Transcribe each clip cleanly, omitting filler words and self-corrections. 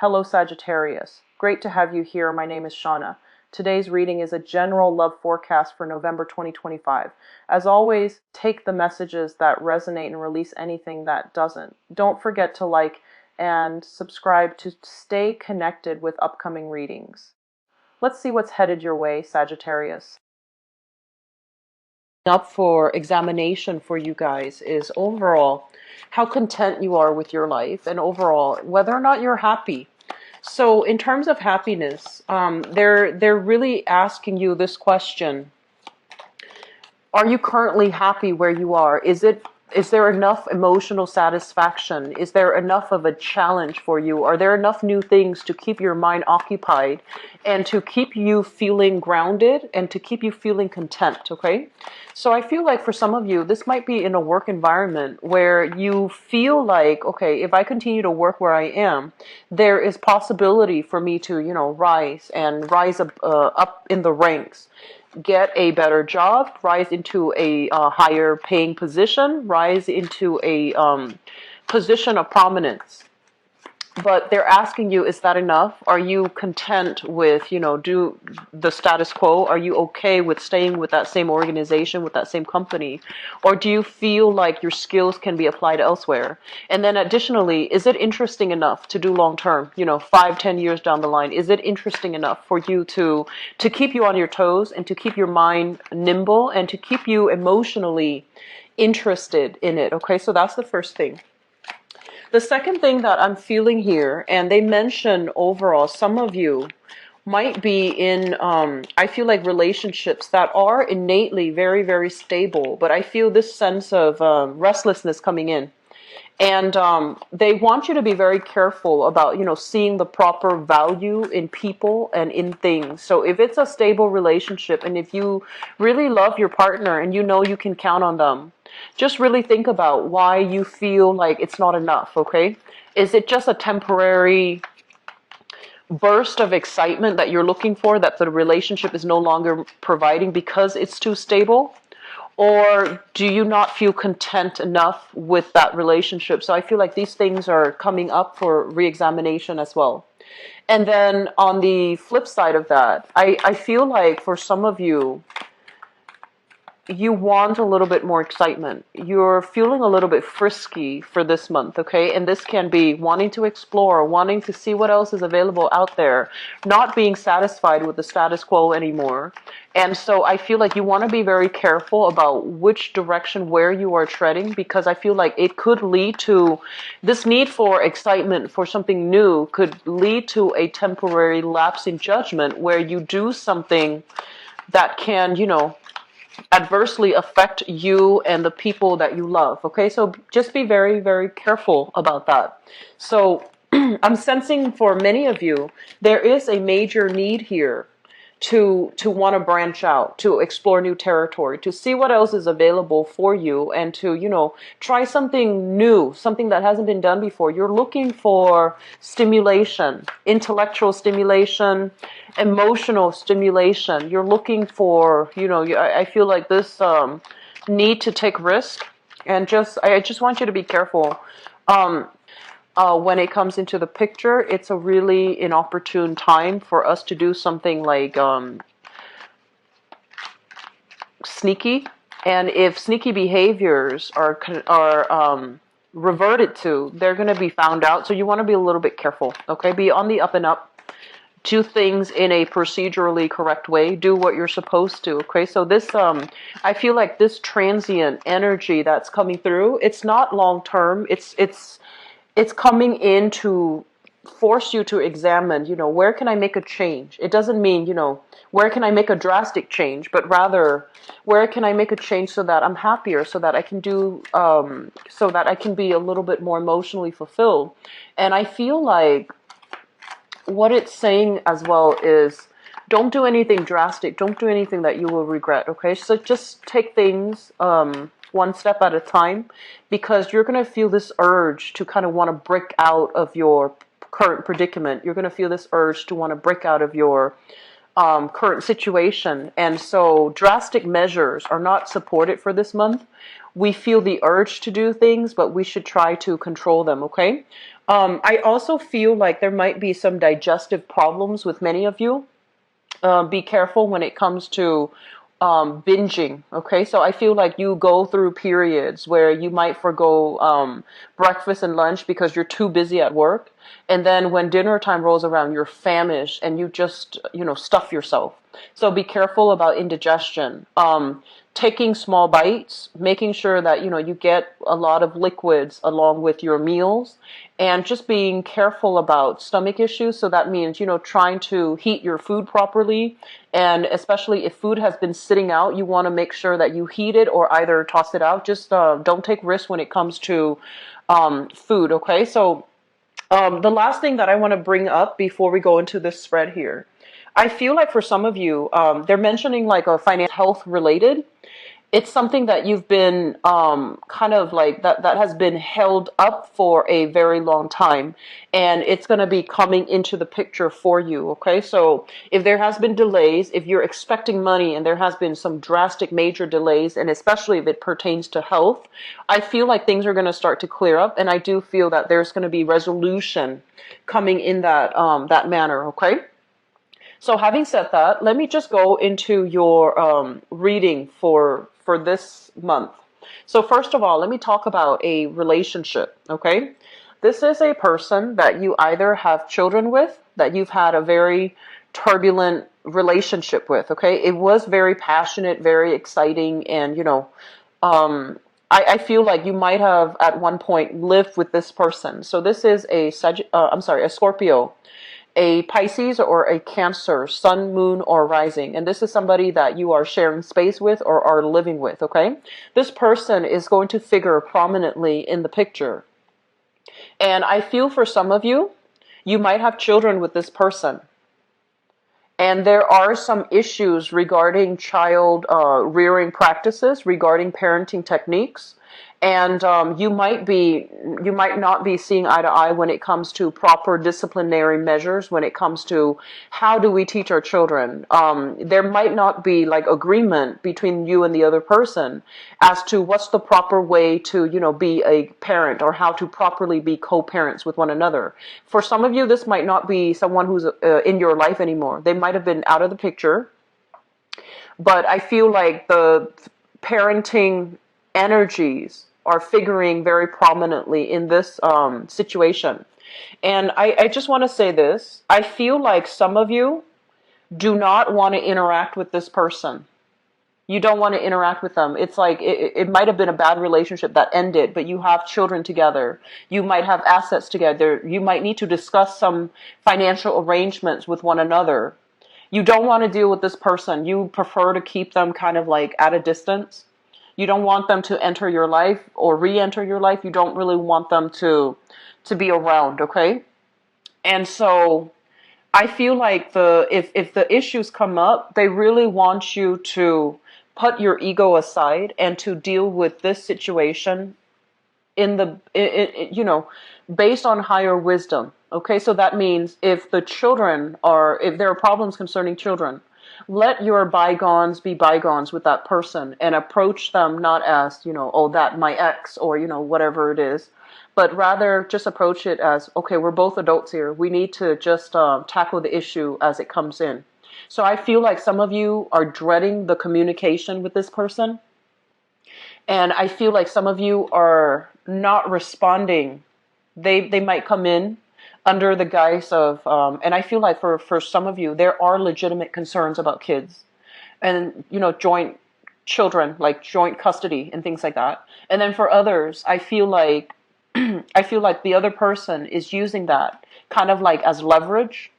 Hello Sagittarius. Great to have you here. My name is Shauna. Today's reading is a general love forecast for November 2025. As always, take the messages that resonate and release anything that doesn't. Don't forget to like and subscribe to stay connected with upcoming readings. Let's see what's headed your way, Sagittarius. Up for examination for you guys is overall how content you are with your life, and overall whether or not you're happy. So in terms of happiness, they're really asking you this question: are you currently happy where you are? Is there enough emotional satisfaction? Is there enough of a challenge for you? Are there enough new things to keep your mind occupied and to keep you feeling grounded and to keep you feeling content, okay? So I feel like for some of you, this might be in a work environment where you feel like, okay, if I continue to work where I am, there is possibility for me to, rise up in the ranks, get a better job, rise into a higher paying position, rise into a position of prominence. But they're asking you, is that enough? Are you content with, do the status quo? Are you okay with staying with that same organization, with that same company? Or do you feel like your skills can be applied elsewhere? And then additionally, is it interesting enough to do long term, 5-10 years down the line? Is it interesting enough for you to keep you on your toes and to keep your mind nimble and to keep you emotionally interested in it? Okay, so that's the first thing. The second thing that I'm feeling here, and they mention overall, some of you might be in, I feel like relationships that are innately very, very stable, but I feel this sense of restlessness coming in. And they want you to be very careful about, seeing the proper value in people and in things. So if it's a stable relationship and if you really love your partner and you can count on them, just really think about why you feel like it's not enough, okay? Is it just a temporary burst of excitement that you're looking for that the relationship is no longer providing because it's too stable? Or do you not feel content enough with that relationship? So I feel like these things are coming up for re-examination as well. And then on the flip side of that, I feel like for some of you, you want a little bit more excitement. You're feeling a little bit frisky for this month, okay? And this can be wanting to explore, wanting to see what else is available out there, not being satisfied with the status quo anymore. And so I feel like you want to be very careful about which direction, where you are treading, because I feel like it could lead to this need for excitement, for something new, could lead to a temporary lapse in judgment where you do something that can, adversely affect you and the people that you love. Okay, so just be very, very careful about that. So I'm sensing for many of you, there is a major need here to want to branch out, to explore new territory, to see what else is available for you, and to, try something new, something that hasn't been done before. You're looking for stimulation, intellectual stimulation, emotional stimulation. You're looking for, I feel like this need to take risk, and I just want you to be careful. When it comes into the picture, it's a really inopportune time for us to do something like sneaky. And if sneaky behaviors are reverted to, they're going to be found out. So you want to be a little bit careful, okay? Be on the up and up. Do things in a procedurally correct way. Do what you're supposed to, okay? So this, I feel like this transient energy that's coming through, it's not long term. It's coming in to force you to examine, where can I make a change? It doesn't mean, where can I make a drastic change, but rather, where can I make a change so that I'm happier, so that I can so that I can be a little bit more emotionally fulfilled. And I feel like what it's saying as well is, don't do anything drastic. Don't do anything that you will regret, okay? So just take things one step at a time, because you're going to feel this urge to kind of want to break out of your current predicament. You're going to feel this urge to want to break out of your current situation. And so drastic measures are not supported for this month. We feel the urge to do things, but we should try to control them, okay? I also feel like there might be some digestive problems with many of you. Be careful when it comes to binging. Okay, so I feel like you go through periods where you might forgo breakfast and lunch because you're too busy at work, and then when dinner time rolls around, you're famished and you just stuff yourself. So be careful about indigestion. Taking small bites, making sure that you get a lot of liquids along with your meals, and just being careful about stomach issues. So that means trying to heat your food properly, and especially if food has been sitting out, you want to make sure that you heat it or either toss it out. Just don't take risks when it comes to food. Okay, so the last thing that I want to bring up before we go into this spread here, I feel like for some of you, they're mentioning like a financial health related. It's something that you've been kind of like that has been held up for a very long time, and it's going to be coming into the picture for you. Okay, so if there has been delays, if you're expecting money and there has been some drastic major delays, and especially if it pertains to health, I feel like things are going to start to clear up, and I do feel that there's going to be resolution coming in that manner. Okay. So having said that, let me just go into your reading for this month. So first of all, let me talk about a relationship, okay? This is a person that you either have children with, that you've had a very turbulent relationship with, okay? It was very passionate, very exciting, and I feel like you might have at one point lived with this person. So this is a Scorpio, a Pisces, or a Cancer, sun, moon, or rising. And this is somebody that you are sharing space with or are living with, okay? This person is going to figure prominently in the picture. And I feel for some of you, you might have children with this person. And there are some issues regarding child rearing practices, regarding parenting techniques. And you might not be seeing eye to eye when it comes to proper disciplinary measures, when it comes to how do we teach our children. There might not be like agreement between you and the other person as to what's the proper way to, be a parent, or how to properly be co-parents with one another. For some of you, this might not be someone who's in your life anymore. They might have been out of the picture. But I feel like the parenting energies are figuring very prominently in this situation. And I just want to say this. I feel like some of you do not want to interact with this person. You don't want to interact with them. It's like it might have been a bad relationship that ended, but you have children together. You might have assets together. You might need to discuss some financial arrangements with one another. You don't want to deal with this person. You prefer to keep them kind of like at a distance. You don't want them to enter your life or re-enter your life. You don't really want them to be around, okay? And so I feel like if the issues come up, they really want you to put your ego aside and to deal with this situation based on higher wisdom. Okay, so that means if there are problems concerning children, let your bygones be bygones with that person and approach them not as, oh, that my ex, or, whatever it is, but rather just approach it as, okay, we're both adults here. We need to just tackle the issue as it comes in. So I feel like some of you are dreading the communication with this person. And I feel like some of you are not responding. They might come in under the guise of, and I feel like for some of you, there are legitimate concerns about kids and, joint children, like joint custody and things like that. And then for others, I feel like, the other person is using that kind of like as leverage,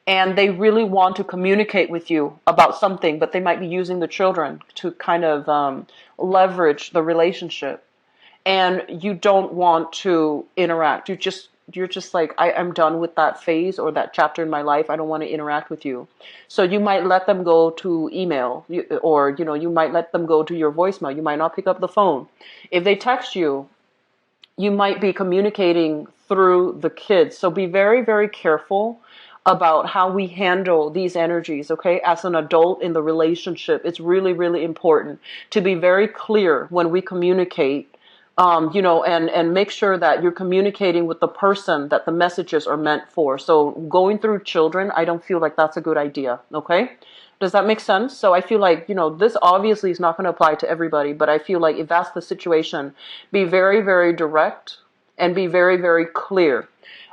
and they really want to communicate with you about something, but they might be using the children to kind of leverage the relationship. And you don't want to interact. You're just like, I'm done with that phase or that chapter in my life. I don't want to interact with you. So you might let them go to email, or, you might let them go to your voicemail. You might not pick up the phone. If they text you, you might be communicating through the kids. So be very, very careful about how we handle these energies, okay? As an adult in the relationship, it's really, really important to be very clear when we communicate and make sure that you're communicating with the person that the messages are meant for. So going through children, I don't feel like that's a good idea. Okay. Does that make sense? So I feel like, this obviously is not going to apply to everybody, but I feel like if that's the situation, be very, very direct and be very, very clear.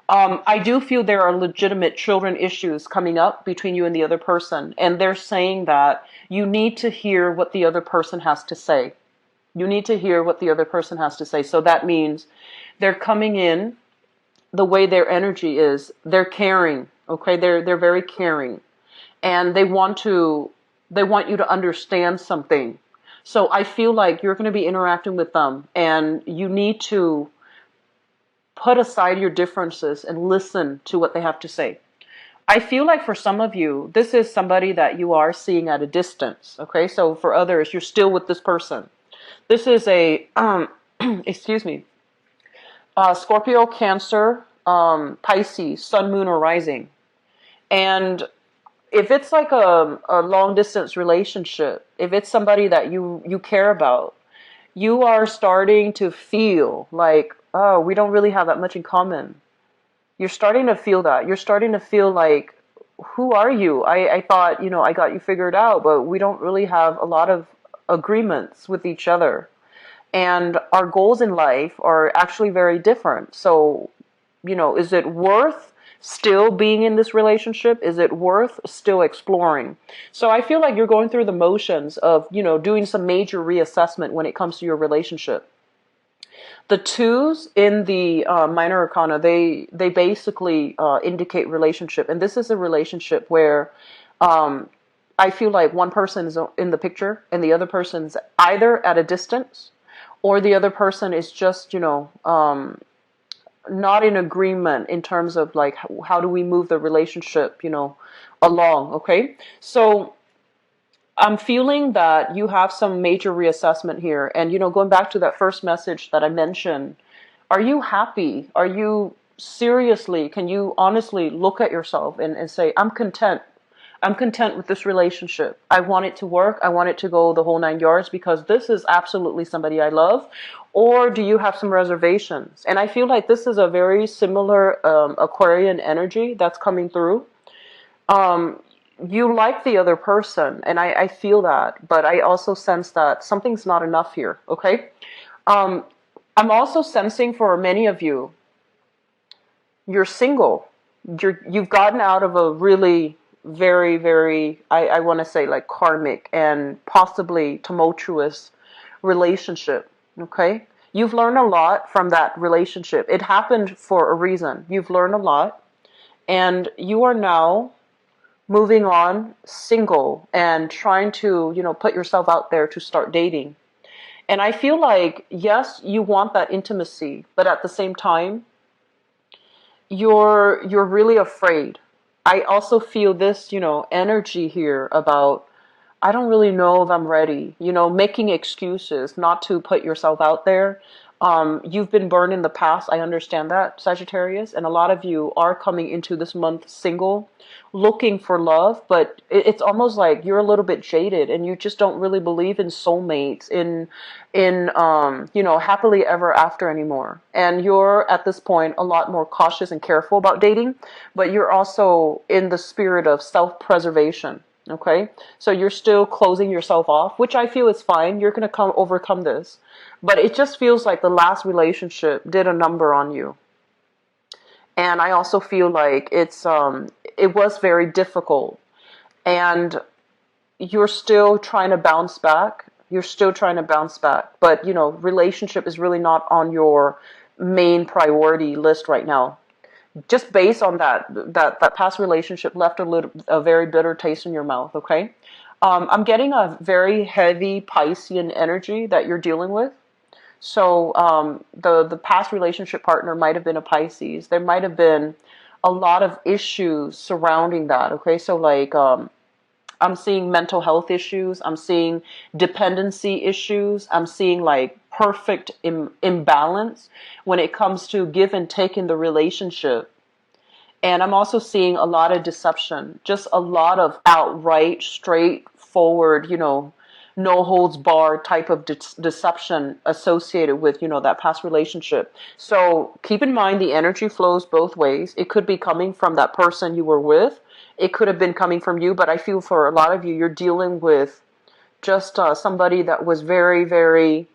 I do feel there are legitimate children issues coming up between you and the other person, and they're saying that you need to hear what the other person has to say. You need to hear what the other person has to say. So that means they're coming in the way their energy is. They're caring, okay? They're very caring, and they want you to understand something. So I feel like you're going to be interacting with them, and you need to put aside your differences and listen to what they have to say. I feel like for some of you, this is somebody that you are seeing at a distance. Okay, so for others, you're still with this person. This is a, excuse me, Scorpio, Cancer, Pisces, Sun, Moon, or Rising. And if it's like a long distance relationship, if it's somebody that you care about, you are starting to feel like, oh, we don't really have that much in common. You're starting to feel that. You're starting to feel like, who are you? I thought, I got you figured out, but we don't really have a lot of agreements with each other. And our goals in life are actually very different. So, is it worth still being in this relationship? Is it worth still exploring? So I feel like you're going through the motions of, doing some major reassessment when it comes to your relationship. The twos in the minor arcana, they basically indicate relationship. And this is a relationship where I feel like one person is in the picture and the other person's either at a distance, or the other person is just, not in agreement in terms of like, how do we move the relationship, along. Okay. So I'm feeling that you have some major reassessment here. And, going back to that first message that I mentioned, are you happy? Are you seriously, can you honestly look at yourself and say, I'm content. I'm content with this relationship. I want it to work. I want it to go the whole 9 yards because this is absolutely somebody I love. Or do you have some reservations? And I feel like this is a very similar Aquarian energy that's coming through. You like the other person, and I feel that, but I also sense that something's not enough here, okay? I'm also sensing for many of you, you're single. You've gotten out of a really very, very, I want to say like karmic and possibly tumultuous relationship, okay? You've learned a lot from that relationship. It happened for a reason. You've learned a lot, and you are now moving on single and trying to, put yourself out there to start dating. And I feel like, yes, you want that intimacy, but at the same time, you're really afraid. I also feel this, energy here about, I don't really know if I'm ready, making excuses not to put yourself out there. You've been burned in the past. I understand that, Sagittarius. And a lot of you are coming into this month single, looking for love, but it's almost like you're a little bit jaded and you just don't really believe in soulmates, in happily ever after anymore. And you're at this point a lot more cautious and careful about dating, but you're also in the spirit of self-preservation. Okay, so you're still closing yourself off, which I feel is fine. You're going to overcome this. But it just feels like the last relationship did a number on you. And I also feel like it was very difficult. And you're still trying to bounce back. You're still trying to bounce back. But, relationship is really not on your main priority list right now. Just based on that past relationship left a very bitter taste in your mouth, okay? I'm getting a very heavy Piscean energy that you're dealing with. So the past relationship partner might have been a Pisces. There might have been a lot of issues surrounding that, okay? So like I'm seeing mental health issues. I'm seeing dependency issues. I'm seeing like perfect imbalance when it comes to give and take in the relationship. And I'm also seeing a lot of deception, just a lot of outright, straightforward, no holds bar type of deception associated with, that past relationship. So keep in mind the energy flows both ways. It could be coming from that person you were with. It could have been coming from you, but I feel for a lot of you, you're dealing with just somebody that was very, very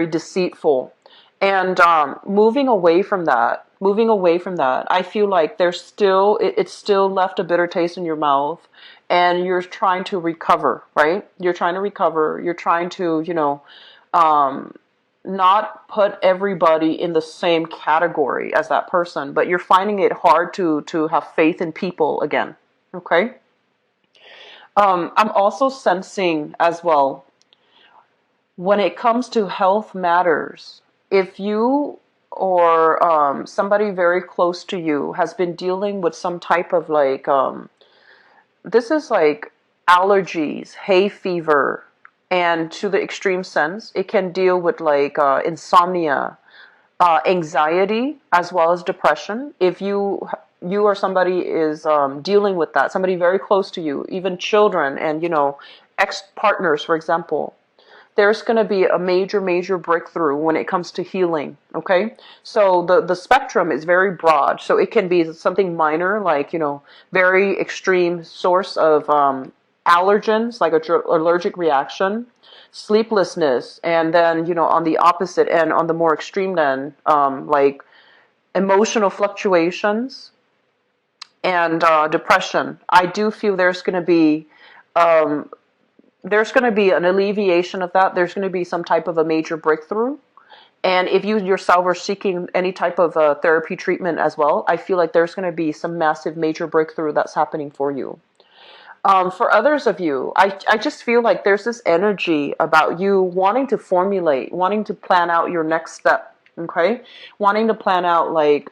deceitful. And moving away from that, I feel like it's still left a bitter taste in your mouth, and you're trying to recover, right? You're trying to recover. You're trying to, not put everybody in the same category as that person, but you're finding it hard to have faith in people again. Okay. I'm also sensing as well, when it comes to health matters, if you or somebody very close to you has been dealing with some type of this is like allergies, hay fever, and to the extreme sense, it can deal with insomnia, anxiety, as well as depression. If you or somebody is dealing with that, somebody very close to you, even children and ex-partners, for example, there's going to be a major, major breakthrough when it comes to healing. Okay. So the spectrum is very broad. So it can be something minor, like, very extreme source of allergens, like allergic reaction, sleeplessness. And then, on the opposite end, on the more extreme end, like emotional fluctuations and depression. I do feel um, there's going to be an alleviation of that. There's going to be some type of a major breakthrough. And if you yourself are seeking any type of therapy treatment as well, I feel like there's going to be some massive major breakthrough that's happening for you. For others of you, I just feel like there's this energy about you wanting to formulate, wanting to plan out your next step. Okay. Wanting to plan out, like,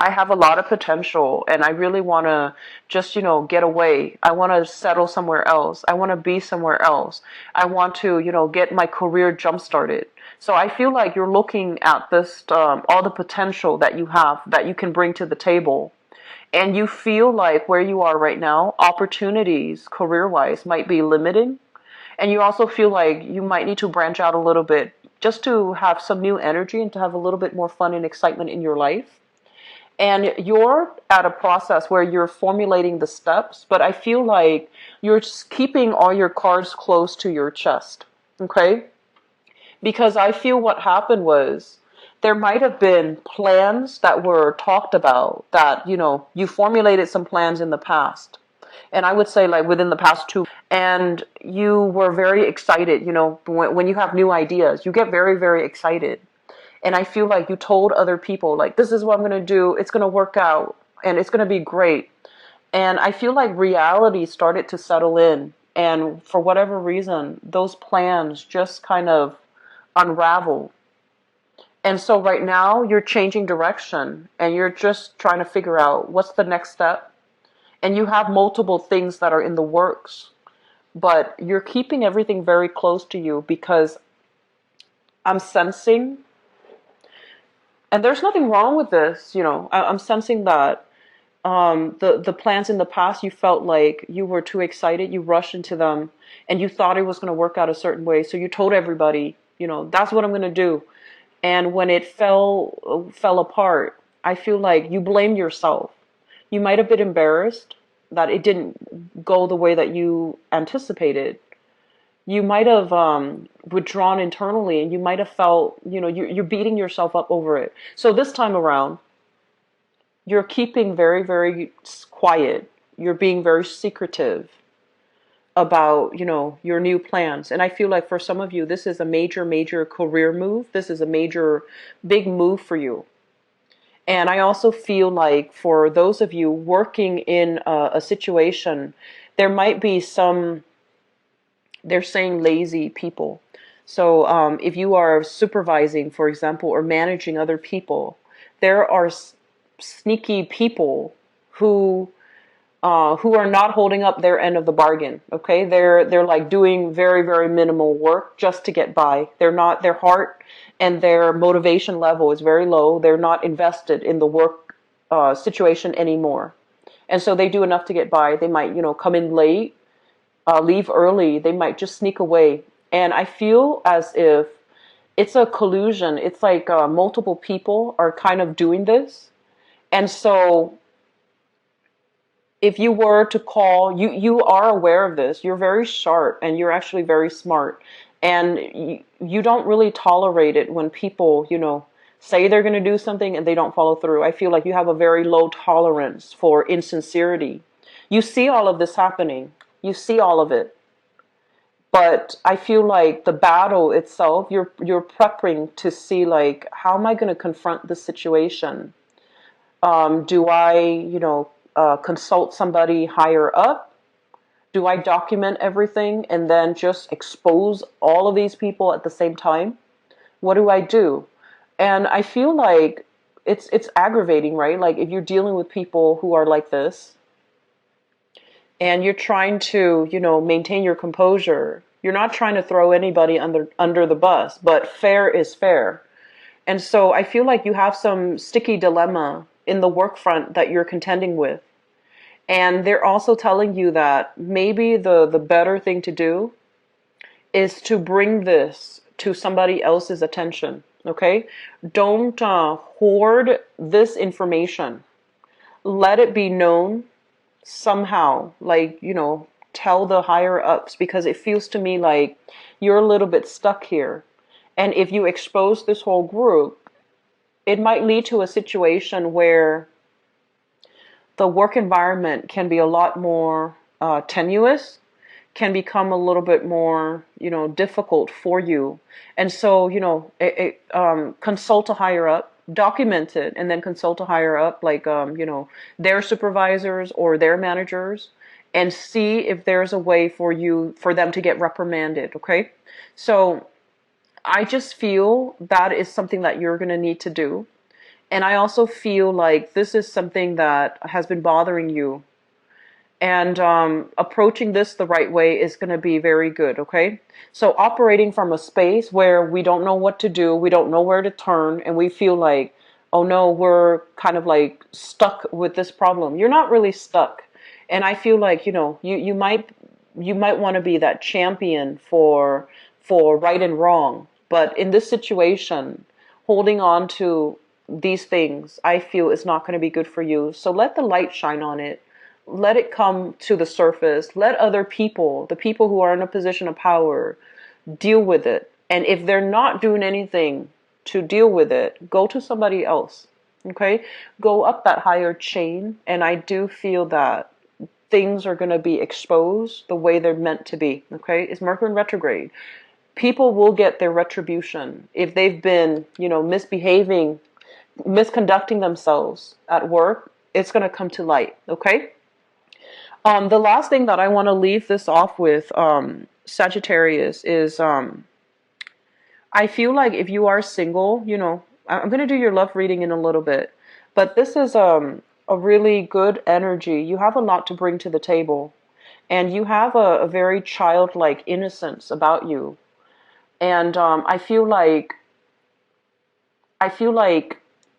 I have a lot of potential and I really want to just, get away. I want to settle somewhere else. I want to be somewhere else. I want to, get my career jump started. So I feel like you're looking at this, all the potential that you have, that you can bring to the table. And you feel like where you are right now, opportunities career-wise might be limiting. And you also feel like you might need to branch out a little bit just to have some new energy and to have a little bit more fun and excitement in your life. And you're at a process where you're formulating the steps, but I feel like you're just keeping all your cards close to your chest. Okay? Because I feel what happened was there might have been plans that were talked about that, you formulated some plans in the past. And I would say, like, within the past 2, and you were very excited, when you have new ideas, you get very, very excited. And I feel like you told other people, like, this is what I'm going to do. It's going to work out and it's going to be great. And I feel like reality started to settle in. And for whatever reason, those plans just kind of unraveled. And so right now you're changing direction and you're just trying to figure out what's the next step. And you have multiple things that are in the works, but you're keeping everything very close to you because I'm sensing. And there's nothing wrong with this, I'm sensing that the plans in the past, you felt like you were too excited, you rushed into them, and you thought it was going to work out a certain way. So you told everybody, that's what I'm going to do. And when it fell apart, I feel like you blamed yourself. You might have been embarrassed that it didn't go the way that you anticipated. You might have withdrawn internally, and you might have felt, you're beating yourself up over it. So this time around, you're keeping very, very quiet. You're being very secretive about, your new plans. And I feel like for some of you, this is a major, major career move. This is a major, big move for you. And I also feel like for those of you working in a situation, there might be some, they're saying lazy people. So if you are supervising, for example, or managing other people, there are sneaky people who are not holding up their end of the bargain. Okay, they're like doing very, very minimal work just to get by. Their heart and their motivation level is very low. They're not invested in the work situation anymore, and so they do enough to get by. They might come in late. leave early. They might just sneak away. And I feel as if it's a collusion. It's like multiple people are kind of doing this. And so if you were to call, you are aware of this. You're very sharp and you're actually very smart. And you don't really tolerate it when people, say they're going to do something and they don't follow through. I feel like you have a very low tolerance for insincerity. You see all of this happening. You see all of it. But I feel like the battle itself, you're prepping to see, like, how am I going to confront this situation? Do I, consult somebody higher up? Do I document everything and then just expose all of these people at the same time? What do I do? And I feel like it's aggravating, right? Like if you're dealing with people who are like this and you're trying to, maintain your composure, you're not trying to throw anybody under the bus, but fair is fair. And so I feel like you have some sticky dilemma in the work front that you're contending with. And they're also telling you that maybe the better thing to do is to bring this to somebody else's attention. Okay? Don't hoard this information. Let it be known somehow, like, tell the higher ups, because it feels to me like you're a little bit stuck here. And if you expose this whole group, it might lead to a situation where the work environment can be a lot more tenuous, can become a little bit more, difficult for you. And so, consult a higher up, document it, and then consult a higher up, like, their supervisors or their managers, and see if there's a way for them to get reprimanded. Okay. So I just feel that is something that you're going to need to do. And I also feel like this is something that has been bothering you. And approaching this the right way is going to be very good, okay? So operating from a space where we don't know what to do, we don't know where to turn, and we feel like, oh no, we're kind of like stuck with this problem. You're not really stuck. And I feel like, you might want to be that champion for right and wrong. But in this situation, holding on to these things, I feel is not going to be good for you. So let the light shine on it. Let it come to the surface. Let other people, the people who are in a position of power, deal with it. And if they're not doing anything to deal with it, go to somebody else. Okay? Go up that higher chain. And I do feel that things are going to be exposed the way they're meant to be. Okay? It's Mercury in retrograde. People will get their retribution. If they've been, misbehaving, misconducting themselves at work, it's going to come to light. Okay? The last thing that I want to leave this off with, Sagittarius, is I feel like if you are single, I'm going to do your love reading in a little bit, but this is a really good energy. You have a lot to bring to the table, and you have a very childlike innocence about you. And I feel like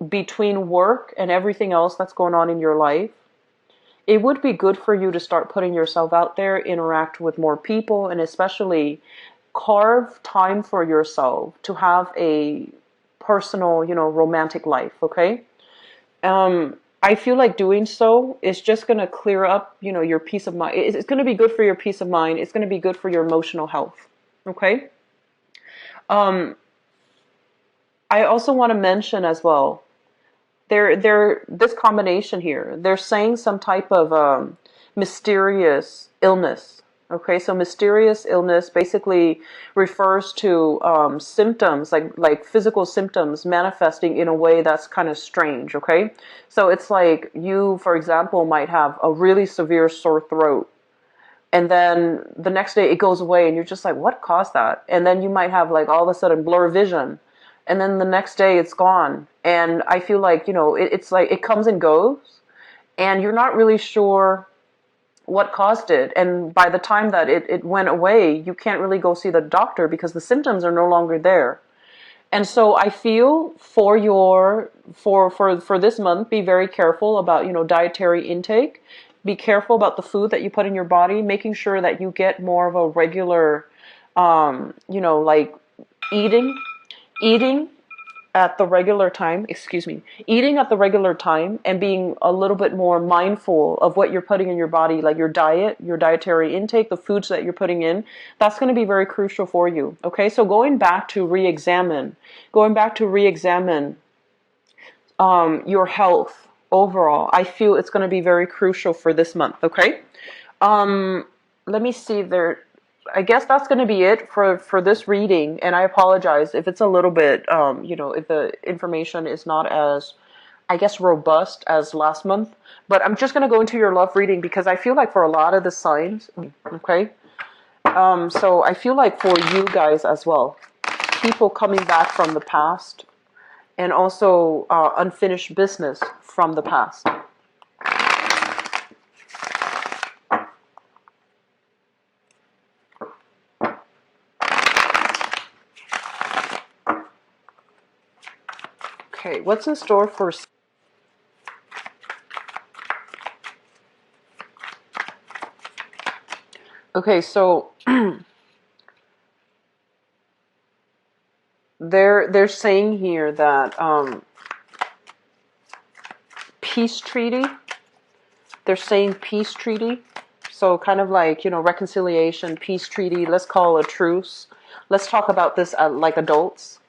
between work and everything else that's going on in your life, it would be good for you to start putting yourself out there, interact with more people, and especially carve time for yourself to have a personal, romantic life, okay? I feel like doing so is just going to clear up, your peace of mind. It's going to be good for your peace of mind. It's going to be good for your emotional health, okay? I also want to mention as well, this combination here, they're saying some type of mysterious illness. Okay, so mysterious illness basically refers to symptoms, like physical symptoms manifesting in a way that's kind of strange. Okay, so it's like you, for example, might have a really severe sore throat, and then the next day it goes away, and you're just like, what caused that? And then you might have like all of a sudden blur vision. And then the next day it's gone. And I feel like, it's like it comes and goes. And you're not really sure what caused it. And by the time that it went away, you can't really go see the doctor because the symptoms are no longer there. And so I feel for this month, be very careful about, dietary intake. Be careful about the food that you put in your body, making sure that you get more of a regular, like eating, eating at the regular time, excuse me, eating at the regular time and being a little bit more mindful of what you're putting in your body, like your diet, your dietary intake, the foods that you're putting in, that's going to be very crucial for you. Okay, so going back to re-examine your health overall, I feel it's going to be very crucial for this month. Okay, let me see there. I guess that's going to be it for this reading, and I apologize if it's a little bit, if the information is not as, I guess, robust as last month. But I'm just going to go into your love reading because I feel like for a lot of the signs, okay, so I feel like for you guys as well, people coming back from the past, and also unfinished business from the past. Okay, what's in store for... Okay, so they're saying here that peace treaty. They're saying peace treaty. So kind of like, reconciliation, peace treaty. Let's call a truce. Let's talk about this like adults.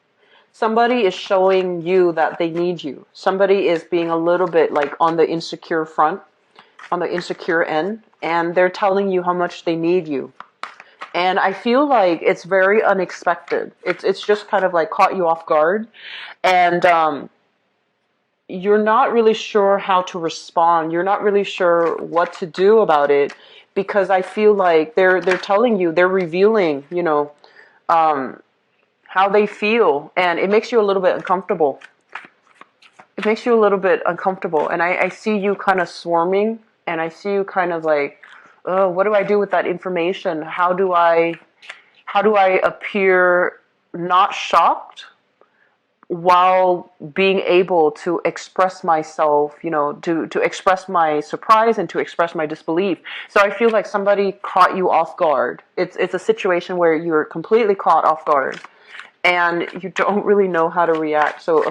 Somebody is showing you that they need you. Somebody is being a little bit like on the insecure front, on the insecure end, and they're telling you how much they need you. And I feel like it's very unexpected. It's just kind of like caught you off guard, and you're not really sure how to respond. You're not really sure what to do about it, because I feel like they're telling you, they're revealing, how they feel, and it makes you a little bit uncomfortable. It makes you a little bit uncomfortable, and I see you kind of swarming, and I see you kind of like, oh, what do I do with that information? How do I appear not shocked while being able to express myself, to express my surprise and to express my disbelief? So I feel like somebody caught you off guard. It's a situation where you're completely caught off guard, and you don't really know how to react. So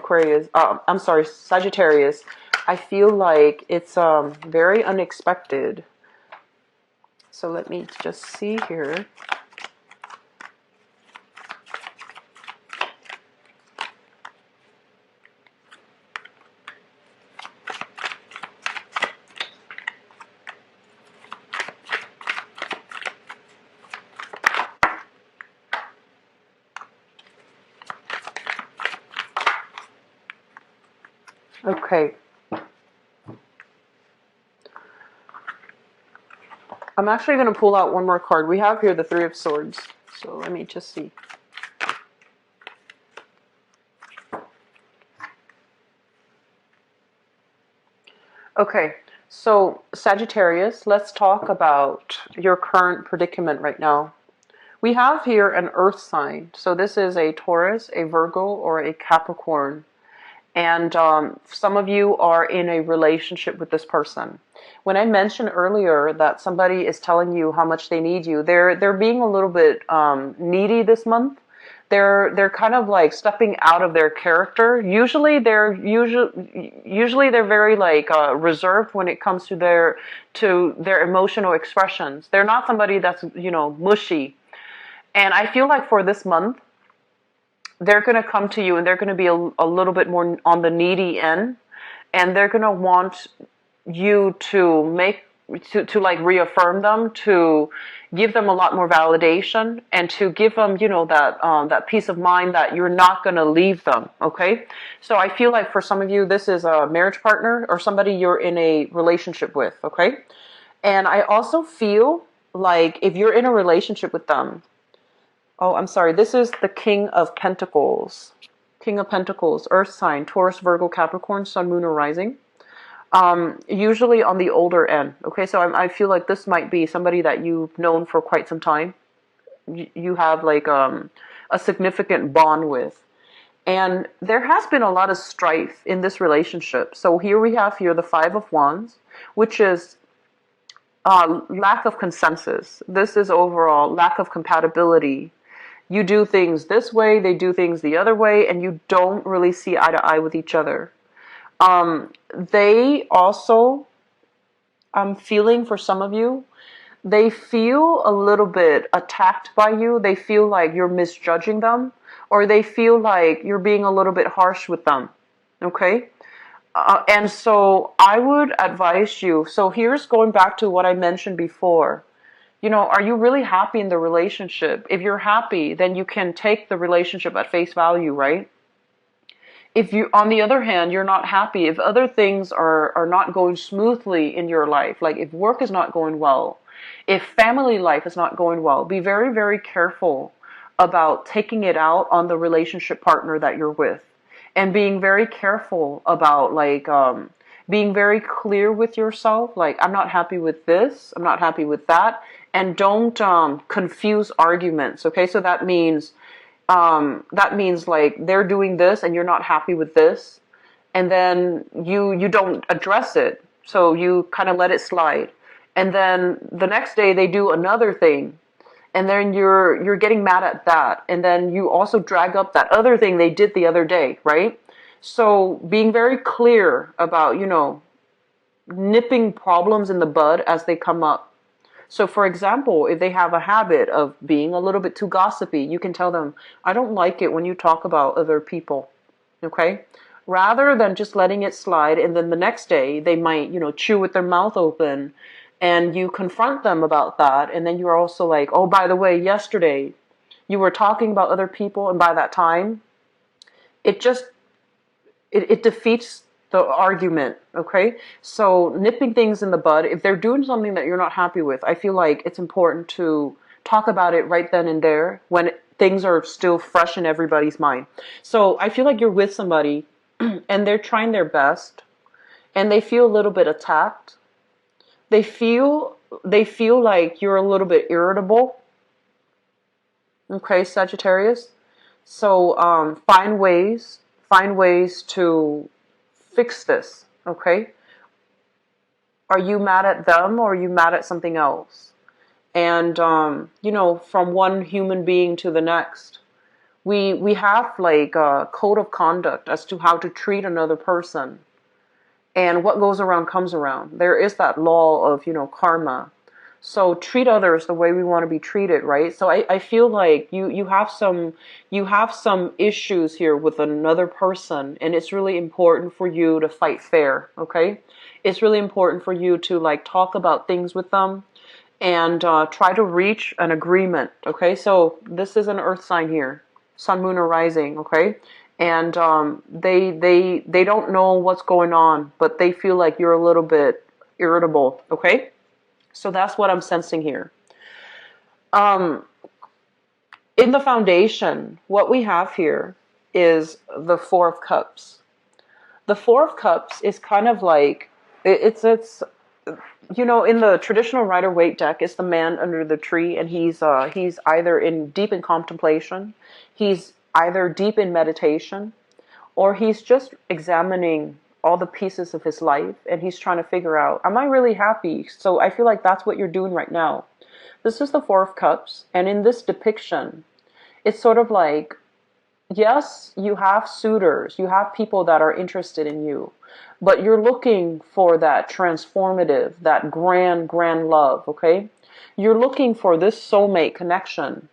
Sagittarius, I feel like it's very unexpected. So let me just see here. Okay. I'm actually going to pull out one more card. We have here the Three of Swords. So let me just see. Okay, so Sagittarius, let's talk about your current predicament right now. We have here an earth sign. So this is a Taurus, a Virgo, or a Capricorn. And some of you are in a relationship with this person. When I mentioned earlier that somebody is telling you how much they need you, they're being a little bit needy this month. They're kind of like stepping out of their character. Usually they're very like reserved when it comes to their emotional expressions. They're not somebody that's mushy. And I feel like for this month, they're going to come to you and they're going to be a little bit more on the needy end, and they're going to want you to like reaffirm them, to give them a lot more validation, and to give them that peace of mind that you're not going to leave them. Okay, so I feel like for some of you this is a marriage partner or somebody you're in a relationship with. Okay, and I also feel like if you're in a relationship with them, oh, I'm sorry. This is the King of Pentacles. King of Pentacles, Earth sign, Taurus, Virgo, Capricorn, Sun, Moon, or Rising. Usually on the older end. Okay, so I feel like this might be somebody that you've known for quite some time. You have like a significant bond with. And there has been a lot of strife in this relationship. So here we have the Five of Wands, which is Lack of consensus. This is overall lack of compatibility. You do things this way, they do things the other way, and you don't really see eye to eye with each other. They also, I'm feeling for some of you, they feel a little bit attacked by you. They feel like you're misjudging them, or they feel like you're being a little bit harsh with them. Okay? And so I would advise you. So here's going back to what I mentioned before. Are you really happy in the relationship? If you're happy, then you can take the relationship at face value, right? If you, on the other hand, you're not happy, if other things are not going smoothly in your life, like if work is not going well, if family life is not going well, be very, very careful about taking it out on the relationship partner that you're with. And being very careful about being very clear with yourself, like I'm not happy with this, I'm not happy with that, and don't confuse arguments. Okay, so that means like they're doing this and you're not happy with this, and then you don't address it, so you kind of let it slide, and then the next day they do another thing, and then you're getting mad at that, and then you also drag up that other thing they did the other day, right? So being very clear about nipping problems in the bud as they come up. So for example, if they have a habit of being a little bit too gossipy, you can tell them, I don't like it when you talk about other people. Okay? Rather than just letting it slide, and then the next day they might, chew with their mouth open, and you confront them about that, and then you're also like, oh, by the way, yesterday you were talking about other people, and by that time, it just it defeats the argument. Okay, so nipping things in the bud, if they're doing something that you're not happy with, I feel like it's important to talk about it right then and there when things are still fresh in everybody's mind. So I feel like you're with somebody and they're trying their best, and they feel a little bit attacked. They feel like you're a little bit irritable. Okay, Sagittarius. So find ways to fix this. Okay, are you mad at them, or are you mad at something else? And from one human being to the next, we have like a code of conduct as to how to treat another person. And what goes around comes around. There is that law of karma. So treat others the way we want to be treated, right? So I feel like you have some issues here with another person, and it's really important for you to fight fair. Okay, it's really important for you to like talk about things with them, and try to reach an agreement. Okay, so this is an earth sign here, sun, moon, or rising. Okay, and they don't know what's going on, but they feel like you're a little bit irritable. Okay, so that's what I'm sensing here. Um, in the foundation, what we have here is the Four of Cups. The Four of Cups is kind of like it's in the traditional Rider-Waite deck, it's the man under the tree, and he's either deep in contemplation, he's either deep in meditation, or he's just examining all the pieces of his life, and he's trying to figure out, am I really happy? So I feel like that's what you're doing right now. This is the Four of Cups, and in this depiction, it's sort of like, yes, you have suitors, you have people that are interested in you, but you're looking for that transformative, that grand, grand love, okay? You're looking for this soulmate connection.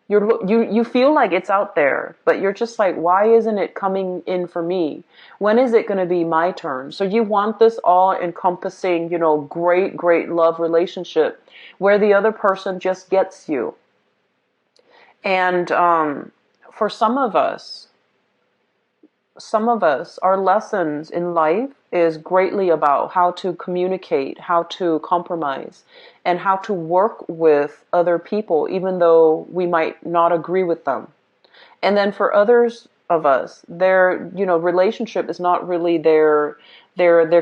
You feel like it's out there, but you're just like, why isn't it coming in for me? When is it going to be my turn? So you want this all-encompassing, great, great love relationship where the other person just gets you. And for some of us, our lessons in life is greatly about how to communicate, how to compromise, and how to work with other people, even though we might not agree with them. And then for others of us, their, relationship is not really their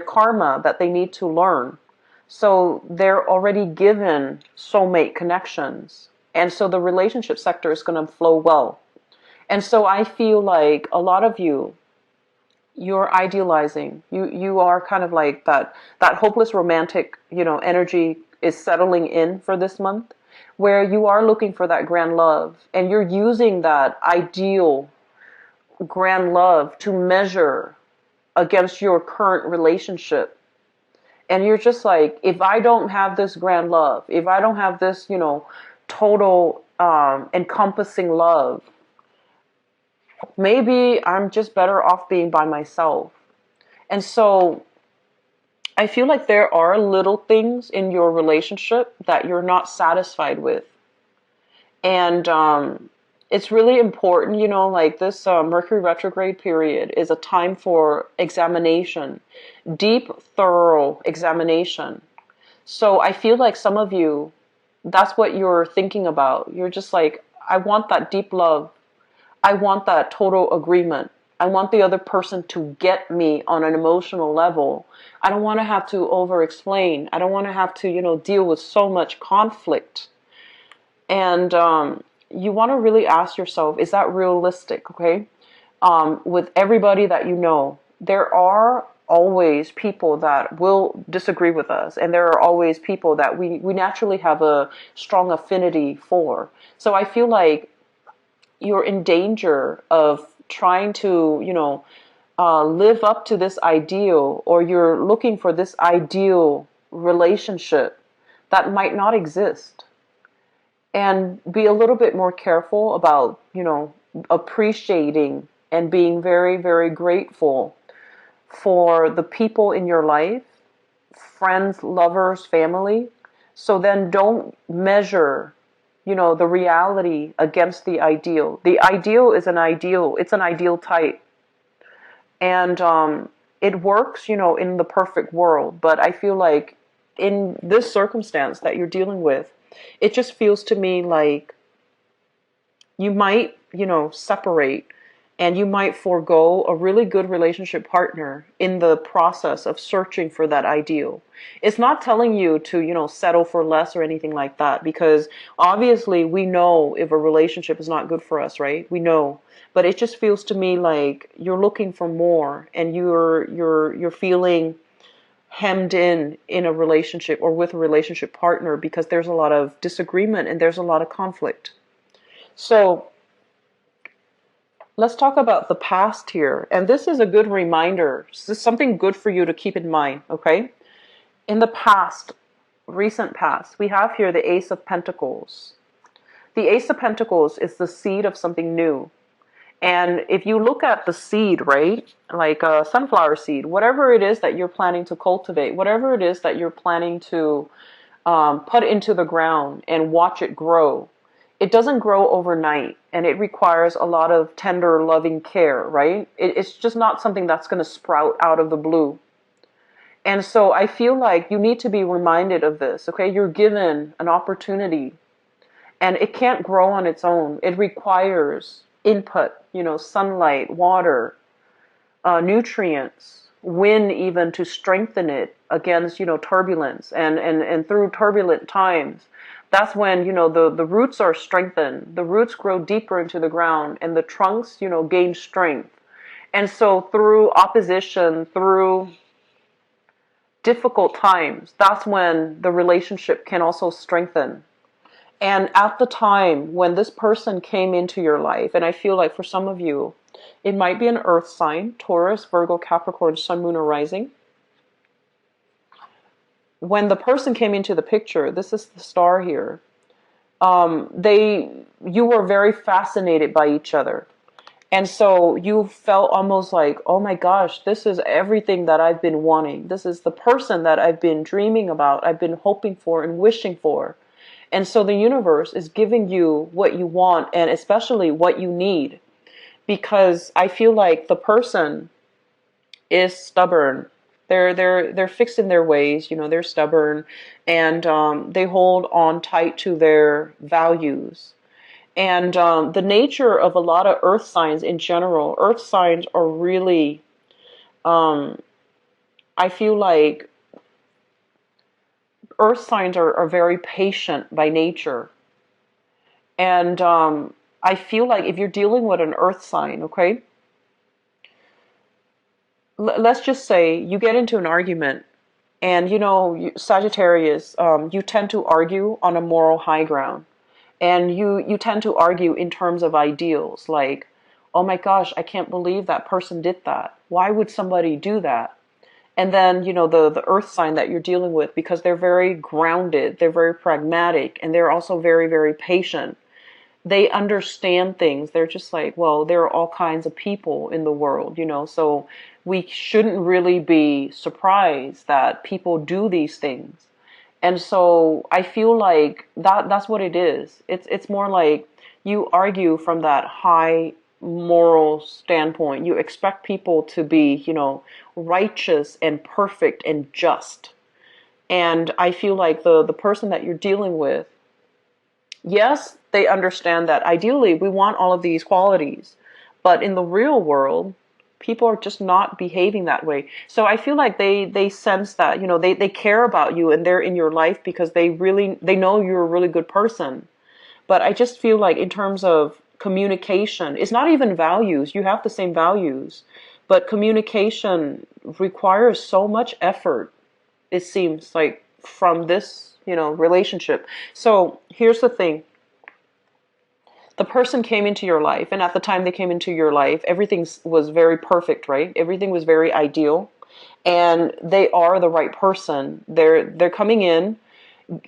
karma that they need to learn. So they're already given soulmate connections. And so the relationship sector is going to flow well. And so I feel like a lot of you you're idealizing. You are kind of like that hopeless romantic, energy is settling in for this month, where you are looking for that grand love, and you're using that ideal grand love to measure against your current relationship. And you're just like, if I don't have this grand love, if I don't have this, total encompassing love, maybe I'm just better off being by myself. And so I feel like there are little things in your relationship that you're not satisfied with. And it's really important, like this Mercury retrograde period is a time for examination, deep, thorough examination. So I feel like some of you, that's what you're thinking about. You're just like, I want that deep love. I want that total agreement. I want the other person to get me on an emotional level. I don't want to have to over explain. I don't want to have to, deal with so much conflict. And you want to really ask yourself, is that realistic? Okay. With everybody that there are always people that will disagree with us, and there are always people that we naturally have a strong affinity for. So I feel like you're in danger of trying to, live up to this ideal, or you're looking for this ideal relationship that might not exist. And be a little bit more careful about, appreciating and being very, very grateful for the people in your life, friends, lovers, family. So then don't measure, the reality against the ideal. The ideal is an ideal. It's an ideal type. And it works, in the perfect world. But I feel like in this circumstance that you're dealing with, it just feels to me like you might, separate, and you might forego a really good relationship partner in the process of searching for that ideal. It's not telling you to, settle for less or anything like that, because obviously we know if a relationship is not good for us, right? We know. But it just feels to me like you're looking for more, and you're feeling hemmed in a relationship or with a relationship partner because there's a lot of disagreement and there's a lot of conflict. So let's talk about the past here. And this is a good reminder. This is something good for you to keep in mind, okay? In the past, recent past, we have here the Ace of Pentacles. The Ace of Pentacles is the seed of something new. And if you look at the seed, right, like a sunflower seed, whatever it is that you're planning to cultivate, whatever it is that you're planning to put into the ground and watch it grow, it doesn't grow overnight, and it requires a lot of tender, loving care, right? It's just not something that's going to sprout out of the blue. And so I feel like you need to be reminded of this, okay? You're given an opportunity, and it can't grow on its own. It requires input, sunlight, water, nutrients, wind even to strengthen it against, turbulence. And through turbulent times, that's when, the roots are strengthened. The roots grow deeper into the ground, and the trunks, gain strength. And so through opposition, through difficult times, that's when the relationship can also strengthen. And at the time when this person came into your life, and I feel like for some of you, it might be an earth sign, Taurus, Virgo, Capricorn, Sun, Moon, or Rising. When the person came into the picture, this is the star here, you were very fascinated by each other. And so you felt almost like, oh my gosh, this is everything that I've been wanting. This is the person that I've been dreaming about, I've been hoping for and wishing for. And so the universe is giving you what you want, and especially what you need. Because I feel like the person is stubborn. They're fixed in their ways, they're stubborn, and they hold on tight to their values. And the nature of a lot of earth signs in general, earth signs are really, I feel like earth signs are very patient by nature. And I feel like if you're dealing with an earth sign, okay, let's just say you get into an argument, and Sagittarius, you tend to argue on a moral high ground, and you tend to argue in terms of ideals, like, oh my gosh, I can't believe that person did that. Why would somebody do that? And then, the earth sign that you're dealing with, because they're very grounded, they're very pragmatic, and they're also very, very patient. They understand things. They're just like, well, there are all kinds of people in the world, so we shouldn't really be surprised that people do these things. And so I feel like that's what it is. It's more like you argue from that high moral standpoint. You expect people to be, righteous and perfect and just. And I feel like the person that you're dealing with, yes, they understand that ideally we want all of these qualities, but in the real world, people are just not behaving that way. So I feel like they sense that, they care about you and they're in your life because they know you're a really good person. But I just feel like in terms of communication, it's not even values. You have the same values, but communication requires so much effort, it seems like, from this, relationship. So here's the thing. The person came into your life, and at the time they came into your life, everything was very perfect, right? Everything was very ideal, and they are the right person. They're coming in,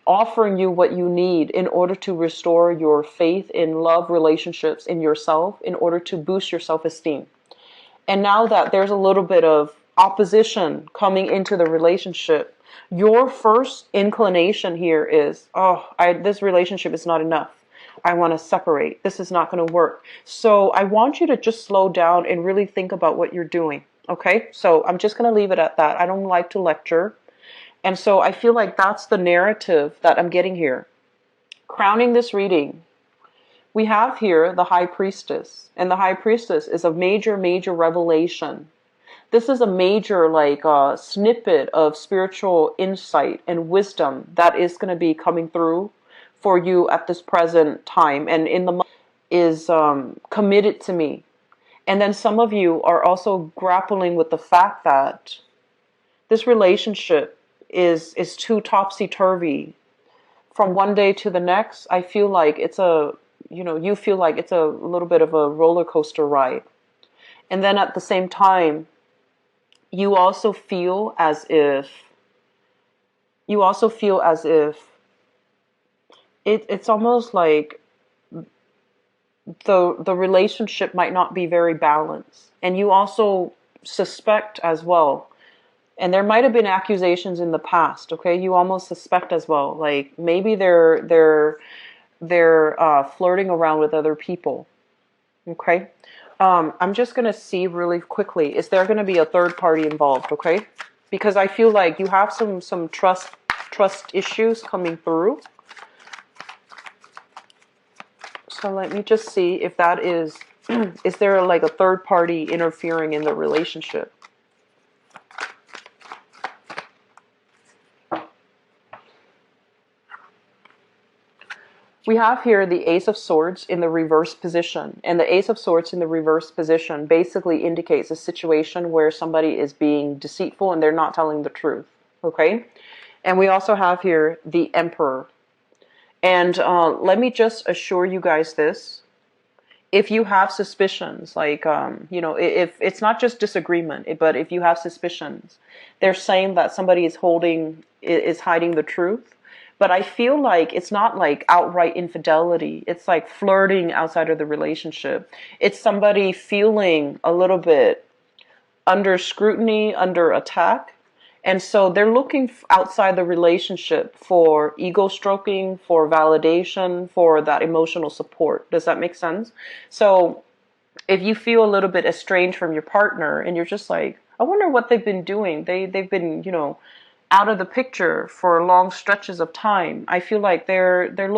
offering you what you need in order to restore your faith in love relationships, in yourself, in order to boost your self-esteem. And now that there's a little bit of opposition coming into the relationship, your first inclination here is, oh, this relationship is not enough. I want to separate. This is not going to work. So I want you to just slow down and really think about what you're doing. Okay? So I'm just going to leave it at that. I don't like to lecture. And so I feel like that's the narrative that I'm getting here. Crowning this reading, we have here the High Priestess. And the High Priestess is a major, major revelation. This is a major snippet of spiritual insight and wisdom that is going to be coming through for you at this present time. And in the is committed to me. And then some of you are also grappling with the fact that this relationship is too topsy-turvy. From one day to the next, I feel like you feel like it's a little bit of a roller coaster ride. And then at the same time, you also feel as if it's almost like the relationship might not be very balanced. And you also suspect as well, and there might have been accusations in the past, okay? You almost suspect as well, like maybe they're flirting around with other people, okay? I'm just going to see really quickly, is there going to be a third party involved, okay? Because I feel like you have some trust issues coming through. So let me just see if that is there like a third party interfering in the relationship? We have here the Ace of Swords in the reverse position. And the Ace of Swords in the reverse position basically indicates a situation where somebody is being deceitful and they're not telling the truth. Okay? And we also have here the Emperor. And let me just assure you guys this. If you have suspicions, like, if it's not just disagreement, but if you have suspicions, they're saying that somebody is hiding the truth. But I feel like it's not like outright infidelity. It's like flirting outside of the relationship. It's somebody feeling a little bit under scrutiny, under attack. And so they're looking outside the relationship for ego stroking, for validation, for that emotional support. Does that make sense? So if you feel a little bit estranged from your partner and you're just like, I wonder what they've been doing. They've been, out of the picture for long stretches of time. I feel like they're